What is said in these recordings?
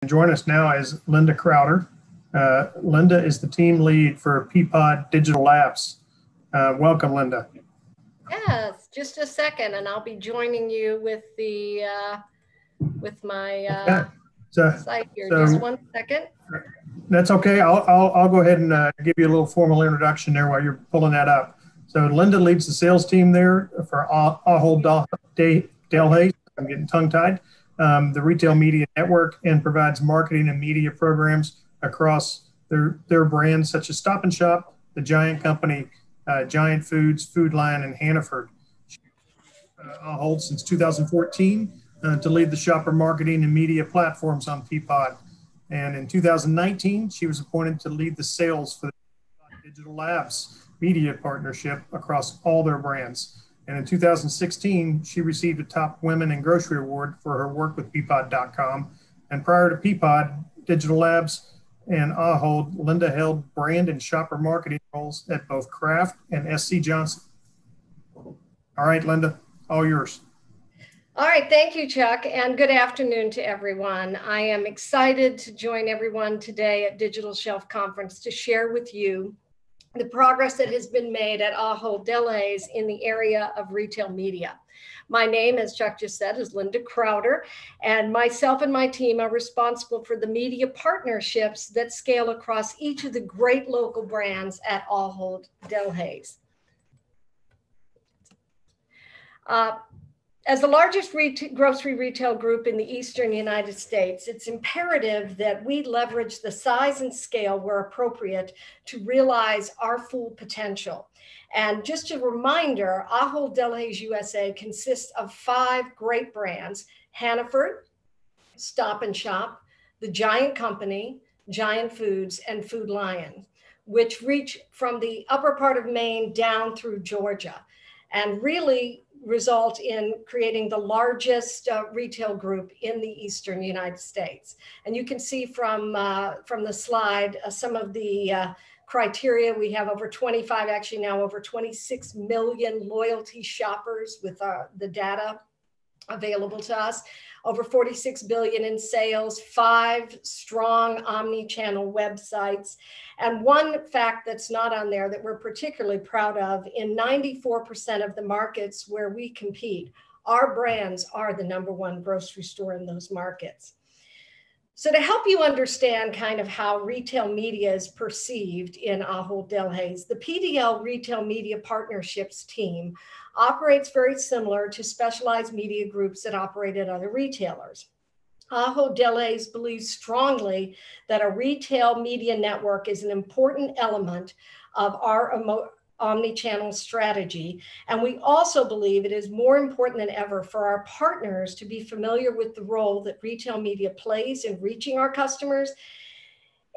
Join us now is Linda Crowder. Linda is the team lead for Peapod Digital Labs. Welcome, Linda. Yes, just a second, and I'll be joining you with the my site here. Just 1 second. That's okay. I'll go ahead and give you a little formal introduction there while you're pulling that up. So Linda leads the sales team there for Ahold Delhaize. I'm getting tongue-tied. The retail media network, and provides marketing and media programs across their brands such as Stop and Shop, the Giant Company, Giant Foods, Food Lion, and Hannaford. Ahold since 2014 to lead the shopper marketing and media platforms on Peapod. And in 2019, she was appointed to lead the sales for the Peapod Digital Labs media partnership across all their brands. And in 2016, she received a Top Women in Grocery Award for her work with Peapod.com. And prior to Peapod Digital Labs and Ahold, Linda held brand and shopper marketing roles at both Kraft and SC Johnson. All right, Linda, all yours. All right, thank you, Chuck, and good afternoon to everyone. I am excited to join everyone today at Digital Shelf Conference to share with you the progress that has been made at Ahold Delhaize in the area of retail media. My name, as Chuck just said, is Linda Crowder, and myself and my team are responsible for the media partnerships that scale across each of the great local brands at Ahold Delhaize. As the largest grocery retail group in the Eastern United States, it's imperative that we leverage the size and scale where appropriate to realize our full potential. And just a reminder, Ahold Delhaize USA consists of 5 great brands: Hannaford, Stop and Shop, the Giant Company, Giant Foods, and Food Lion, which reach from the upper part of Maine down through Georgia, and really result in creating the largest retail group in the Eastern United States. And you can see from the slide some of the criteria. We have over 25, actually now over 26 million loyalty shoppers with the data available to us, over 46 billion in sales, 5 strong omni-channel websites. And one fact that's not on there that we're particularly proud of, in 94% of the markets where we compete, our brands are the #1 grocery store in those markets. So to help you understand kind of how retail media is perceived in Ahold Delhaize, the PDL Retail Media Partnerships team operates very similar to specialized media groups that operate at other retailers. Ahold Delhaize believes strongly that a retail media network is an important element of our omni-channel strategy. And we also believe it is more important than ever for our partners to be familiar with the role that retail media plays in reaching our customers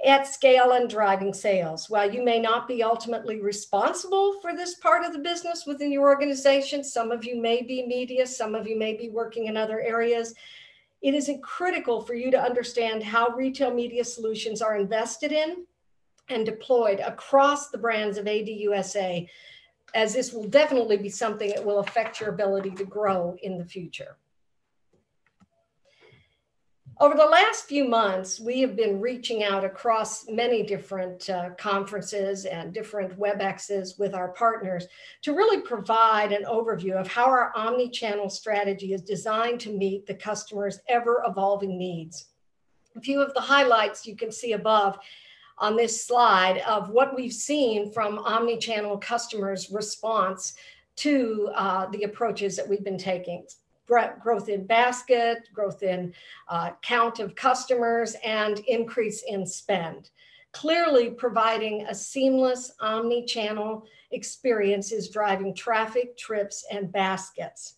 at scale and driving sales. While you may not be ultimately responsible for this part of the business within your organization, some of you may be media, some of you may be working in other areas, it is critical for you to understand how retail media solutions are invested in and deployed across the brands of AD USA, as this will definitely be something that will affect your ability to grow in the future. Over the last few months, we have been reaching out across many different conferences and different WebExes with our partners to really provide an overview of how our omni-channel strategy is designed to meet the customer's ever-evolving needs. A few of the highlights you can see above on this slide of what we've seen from omni-channel customers' response to the approaches that we've been taking. Growth in basket, growth in count of customers, and increase in spend. Clearly, providing a seamless omni-channel experience is driving traffic, trips, and baskets.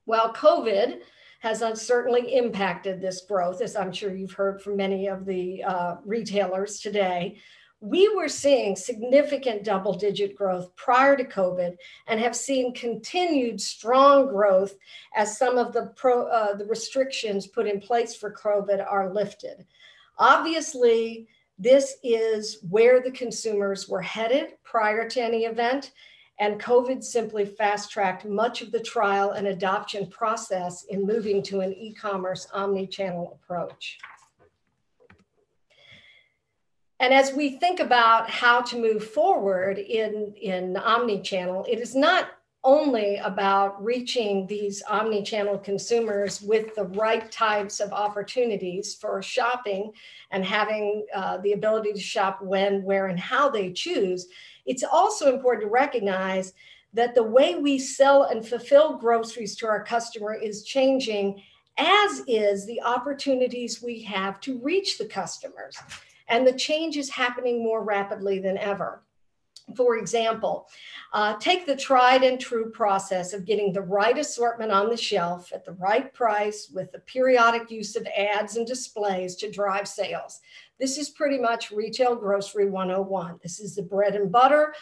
While COVID has certainly impacted this growth, as I'm sure you've heard from many of the retailers today, we were seeing significant double-digit growth prior to COVID and have seen continued strong growth as some of the restrictions put in place for COVID are lifted. Obviously, this is where the consumers were headed prior to any event, and COVID simply fast-tracked much of the trial and adoption process in moving to an e-commerce omni-channel approach. And as we think about how to move forward in omni-channel, it is not only about reaching these omni-channel consumers with the right types of opportunities for shopping and having the ability to shop when, where, and how they choose. It's also important to recognize that the way we sell and fulfill groceries to our customer is changing, as is the opportunities we have to reach the customers. And the change is happening more rapidly than ever. For example, take the tried and true process of getting the right assortment on the shelf at the right price with the periodic use of ads and displays to drive sales. This is pretty much retail grocery 101. This is the bread and butter,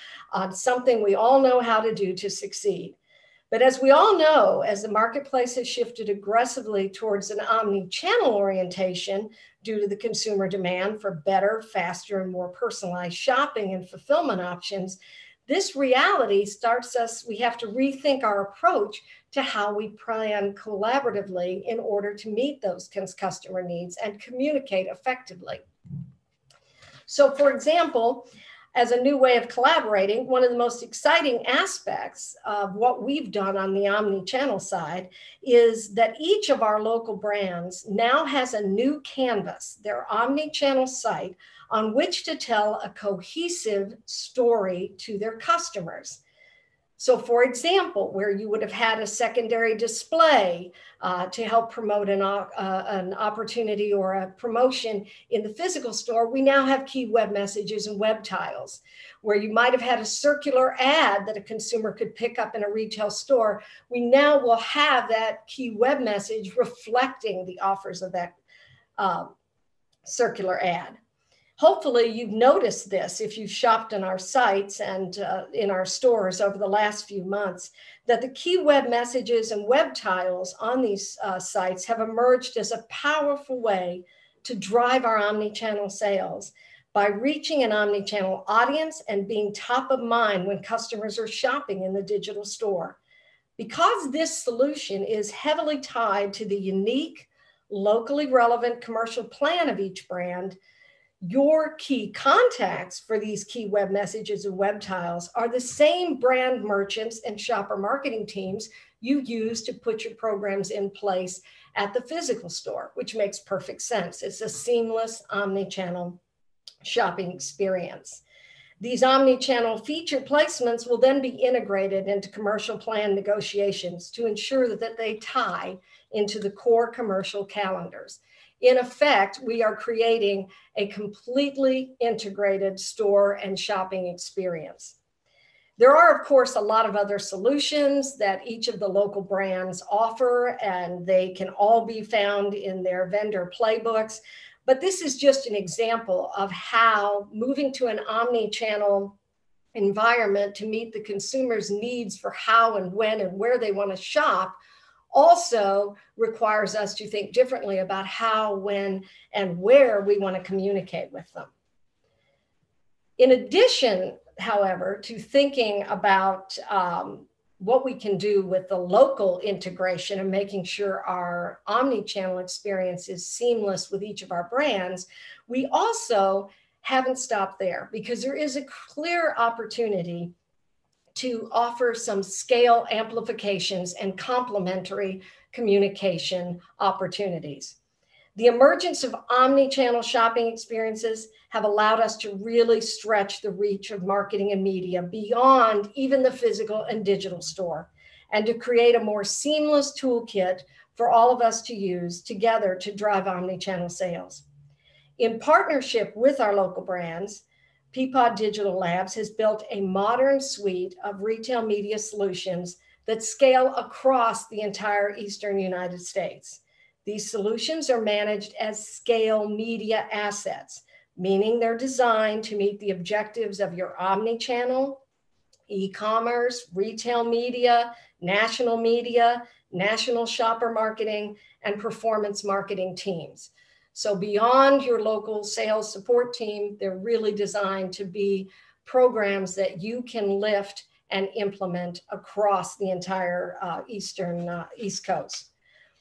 something we all know how to do to succeed. But as we all know, as the marketplace has shifted aggressively towards an omni-channel orientation due to the consumer demand for better, faster, and more personalized shopping and fulfillment options, this reality we have to rethink our approach to how we plan collaboratively in order to meet those customer needs and communicate effectively. So for example, as a new way of collaborating, one of the most exciting aspects of what we've done on the omni-channel side is that each of our local brands now has a new canvas, their omni-channel site, on which to tell a cohesive story to their customers. So for example, where you would have had a secondary display to help promote an opportunity or a promotion in the physical store, we now have key web messages and web tiles. Where you might have had a circular ad that a consumer could pick up in a retail store, we now will have that key web message reflecting the offers of that circular ad. Hopefully you've noticed this if you've shopped on our sites and in our stores over the last few months, that the key web messages and web tiles on these sites have emerged as a powerful way to drive our omni-channel sales by reaching an omni-channel audience and being top of mind when customers are shopping in the digital store. Because this solution is heavily tied to the unique, locally relevant commercial plan of each brand, your key contacts for these key web messages and web tiles are the same brand merchants and shopper marketing teams you use to put your programs in place at the physical store, which makes perfect sense. It's a seamless omni-channel shopping experience. These omni-channel feature placements will then be integrated into commercial plan negotiations to ensure that they tie into the core commercial calendars. In effect, we are creating a completely integrated store and shopping experience. There are, of course, a lot of other solutions that each of the local brands offer, and they can all be found in their vendor playbooks. But this is just an example of how moving to an omni-channel environment to meet the consumer's needs for how and when and where they want to shop also requires us to think differently about how, when, and where we want to communicate with them. In addition, however, to thinking about what we can do with the local integration and making sure our omni-channel experience is seamless with each of our brands, we also haven't stopped there because there is a clear opportunity to offer some scale amplifications and complementary communication opportunities. The emergence of omni-channel shopping experiences have allowed us to really stretch the reach of marketing and media beyond even the physical and digital store, and to create a more seamless toolkit for all of us to use together to drive omni-channel sales. In partnership with our local brands, Peapod Digital Labs has built a modern suite of retail media solutions that scale across the entire Eastern United States. These solutions are managed as scale media assets, meaning they're designed to meet the objectives of your omni-channel, e-commerce, retail media, national shopper marketing, and performance marketing teams. So beyond your local sales support team, they're really designed to be programs that you can lift and implement across the entire East Coast.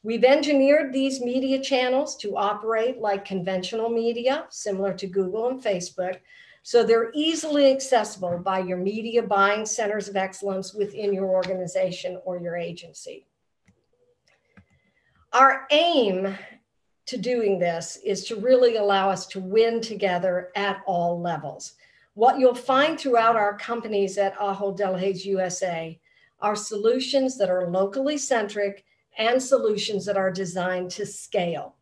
We've engineered these media channels to operate like conventional media, similar to Google and Facebook, so they're easily accessible by your media buying centers of excellence within your organization or your agency. Our aim to doing this is to really allow us to win together at all levels. What you'll find throughout our companies at Ahold Delhaize USA are solutions that are locally centric and solutions that are designed to scale.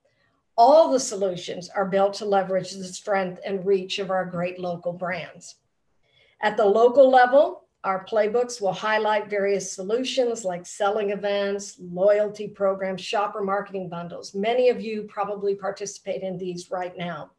All the solutions are built to leverage the strength and reach of our great local brands. At the local level, our playbooks will highlight various solutions like selling events, loyalty programs, shopper marketing bundles. Many of you probably participate in these right now.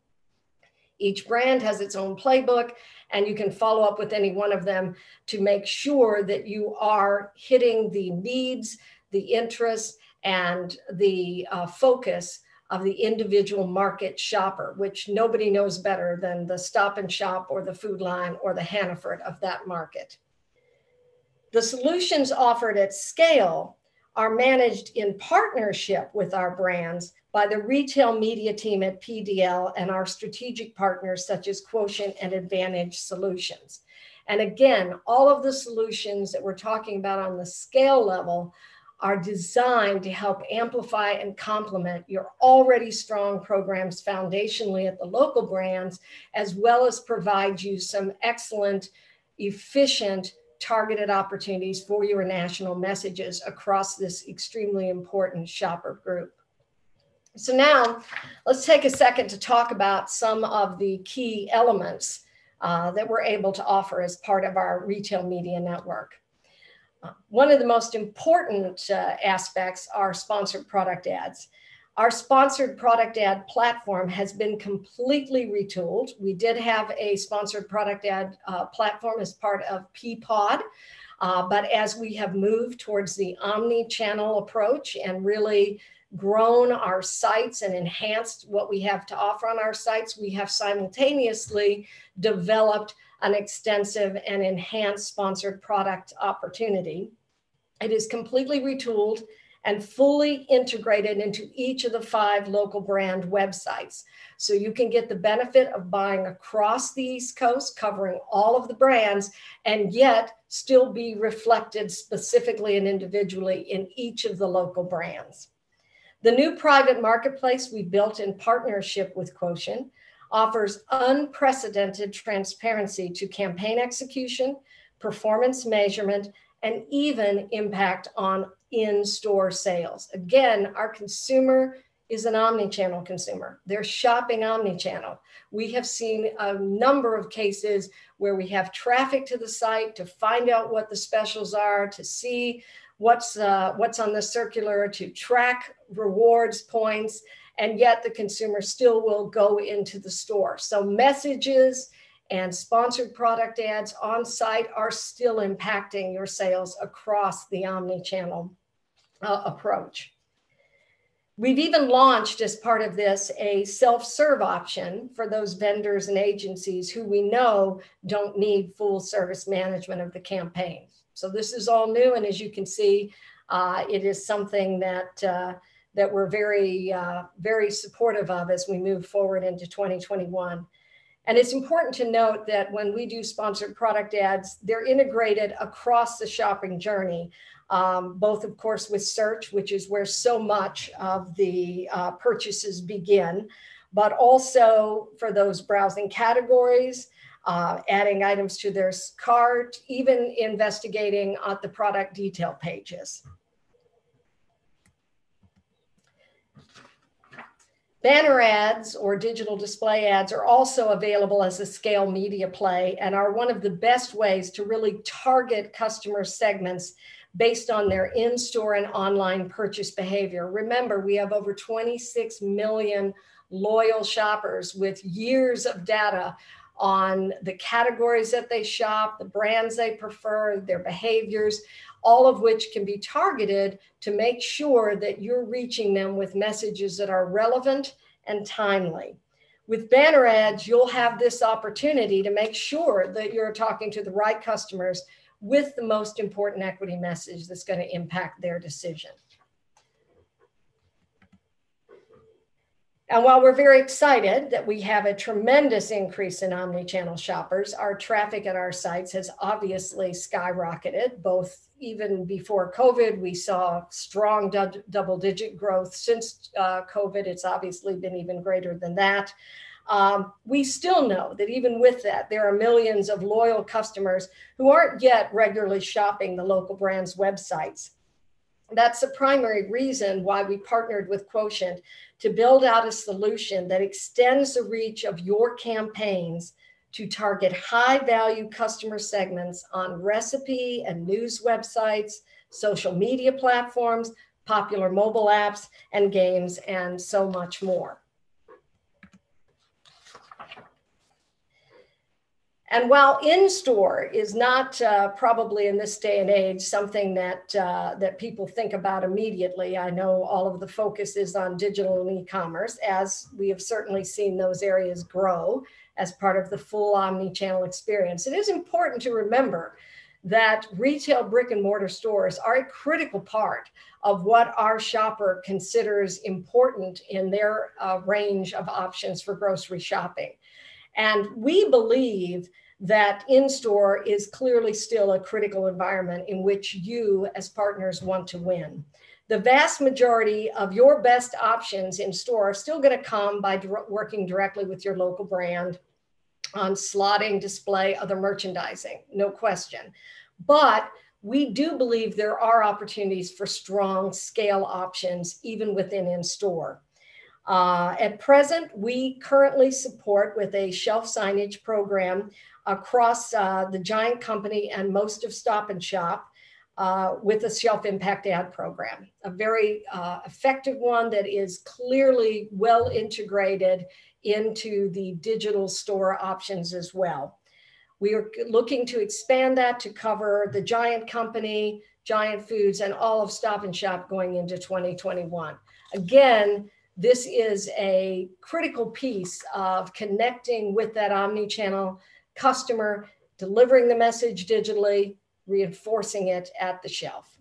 Each brand has its own playbook, and you can follow up with any one of them to make sure that you are hitting the needs, the interests, and the focus of the individual market shopper, which nobody knows better than the Stop and Shop or the Food Line or the Hannaford of that market. The solutions offered at scale are managed in partnership with our brands by the retail media team at PDL and our strategic partners such as Quotient and Advantage Solutions. And again, all of the solutions that we're talking about on the scale level are designed to help amplify and complement your already strong programs foundationally at the local brands, as well as provide you some excellent, efficient, targeted opportunities for your national messages across this extremely important shopper group. So now let's take a second to talk about some of the key elements that we're able to offer as part of our retail media network. One of the most important aspects are sponsored product ads. Our sponsored product ad platform has been completely retooled. We did have a sponsored product ad platform as part of Peapod, but as we have moved towards the omni-channel approach and really grown our sites and enhanced what we have to offer on our sites, we have simultaneously developed an extensive and enhanced sponsored product opportunity. It is completely retooled and fully integrated into each of the 5 local brand websites. So you can get the benefit of buying across the East Coast, covering all of the brands, and yet still be reflected specifically and individually in each of the local brands. The new private marketplace we built in partnership with Quotient offers unprecedented transparency to campaign execution, performance measurement, and even impact on in-store sales. Again, our consumer is an omni-channel consumer. They're shopping omni-channel. We have seen a number of cases where we have traffic to the site to find out what the specials are, to see what's on the circular, to track rewards points, and yet the consumer still will go into the store. So messages and sponsored product ads on site are still impacting your sales across the omni-channel approach. We've even launched as part of this a self-serve option for those vendors and agencies who we know don't need full service management of the campaign. So this is all new, and as you can see, it is something that we're very supportive of as we move forward into 2021. And it's important to note that when we do sponsored product ads, they're integrated across the shopping journey, both of course with search, which is where so much of the purchases begin, but also for those browsing categories, adding items to their cart, even investigating at the product detail pages. Banner ads or digital display ads are also available as a scale media play and are one of the best ways to really target customer segments based on their in-store and online purchase behavior. Remember, we have over 26 million loyal shoppers with years of data on the categories that they shop, the brands they prefer, their behaviors, all of which can be targeted to make sure that you're reaching them with messages that are relevant and timely. With banner ads, you'll have this opportunity to make sure that you're talking to the right customers with the most important equity message that's going to impact their decision. And while we're very excited that we have a tremendous increase in omni-channel shoppers, our traffic at our sites has obviously skyrocketed. Both even before COVID, we saw strong double-digit growth. Since COVID, it's obviously been even greater than that. We still know that even with that, there are millions of loyal customers who aren't yet regularly shopping the local brand's websites. That's the primary reason why we partnered with Quotient to build out a solution that extends the reach of your campaigns to target high-value customer segments on recipe and news websites, social media platforms, popular mobile apps and games, and so much more. And while in-store is not probably in this day and age something that, that people think about immediately, I know all of the focus is on digital and e-commerce, as we have certainly seen those areas grow as part of the full omni-channel experience. It is important to remember that retail brick and mortar stores are a critical part of what our shopper considers important in their range of options for grocery shopping. And we believe that in-store is clearly still a critical environment in which you as partners want to win. The vast majority of your best options in store are still going to come by working directly with your local brand on slotting, display, other merchandising, no question. But we do believe there are opportunities for strong scale options even within in-store. At present, we currently support with a shelf signage program across the Giant Company and most of Stop and Shop with a shelf impact ad program, a very effective one that is clearly well integrated into the digital store options as well. We are looking to expand that to cover the Giant Company, Giant Foods, and all of Stop and Shop going into 2021. Again, this is a critical piece of connecting with that omni-channel customer, delivering the message digitally, reinforcing it at the shelf.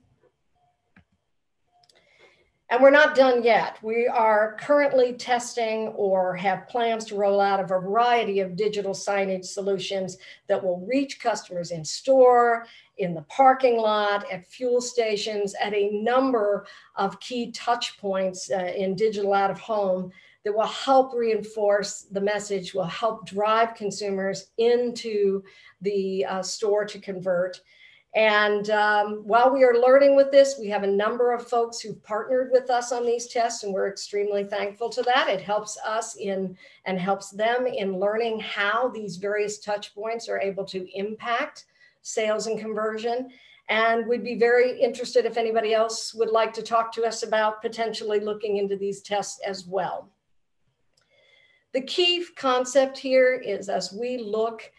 And we're not done yet. We are currently testing or have plans to roll out a variety of digital signage solutions that will reach customers in store, in the parking lot, at fuel stations, at a number of key touch points in digital out of home that will help reinforce the message, will help drive consumers into the store to convert. And while we are learning with this, we have a number of folks who've partnered with us on these tests, and we're extremely thankful to that. It helps us in and helps them in learning how these various touch points are able to impact sales and conversion. And we'd be very interested if anybody else would like to talk to us about potentially looking into these tests as well. The key concept here is as we look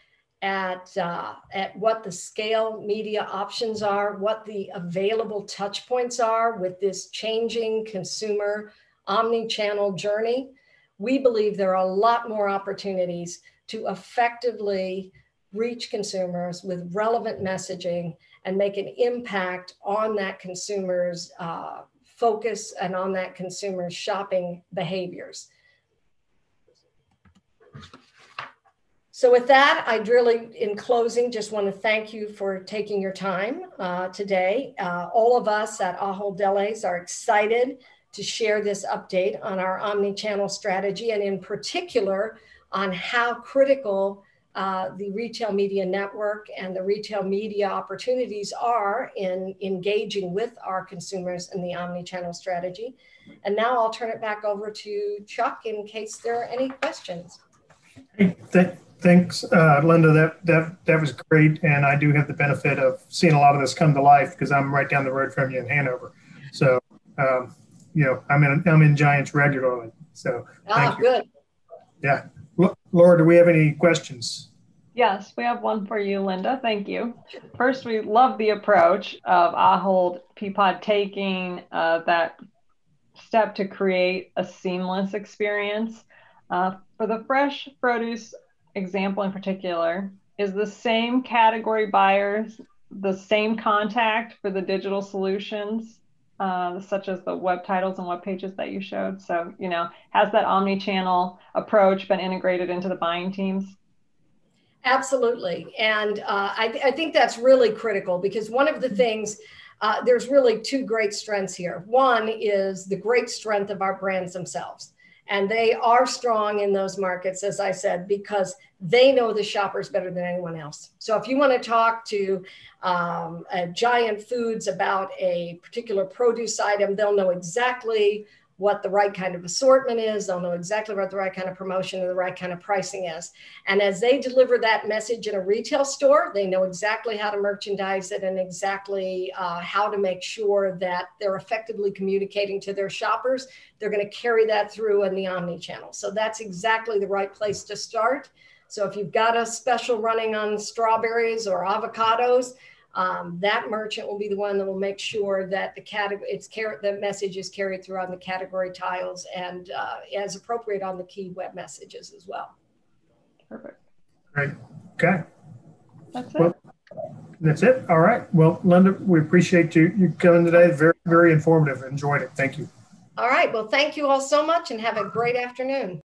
at what the scale media options are, what the available touch points are with this changing consumer omni-channel journey, we believe there are a lot more opportunities to effectively reach consumers with relevant messaging and make an impact on that consumer's focus and on that consumer's shopping behaviors. So with that, I'd really, in closing, just want to thank you for taking your time today. All of us at Ahold Delhaize are excited to share this update on our omni-channel strategy, and in particular on how critical the retail media network and the retail media opportunities are in engaging with our consumers in the omni-channel strategy. And now I'll turn it back over to Chuck in case there are any questions. Thanks, Linda. That was great, and I do have the benefit of seeing a lot of this come to life because I'm right down the road from you in Hanover. So, you know, I'm in Giants regularly. So, thank you. Good. Yeah, Laura, do we have any questions? Yes, we have one for you, Linda. Thank you. First, we love the approach of Ahold Peapod taking that step to create a seamless experience. For the fresh produce example in particular, is the same category buyers the same contact for the digital solutions? such as the web titles and web pages that you showed. So, has that omni-channel approach been integrated into the buying teams? Absolutely. And I think that's really critical, because one of the things, there's really two great strengths here. One is the great strength of our brands themselves. And they are strong in those markets, as I said, because they know the shoppers better than anyone else. So if you want to talk to Giant Foods about a particular produce item, they'll know exactly what the right kind of assortment is. They'll know exactly what the right kind of promotion and the right kind of pricing is. And as they deliver that message in a retail store, they know exactly how to merchandise it and exactly how to make sure that they're effectively communicating to their shoppers. They're going to carry that through in the omni-channel. So that's exactly the right place to start. So if you've got a special running on strawberries or avocados, that merchant will be the one that will make sure that the message is carried through on the category tiles and as appropriate on the key web messages as well. Perfect. Great. Okay. That's it. Well, that's it. All right. Well, Linda, we appreciate you coming today. Very, very informative. Enjoyed it. Thank you. All right. Well, thank you all so much and have a great afternoon.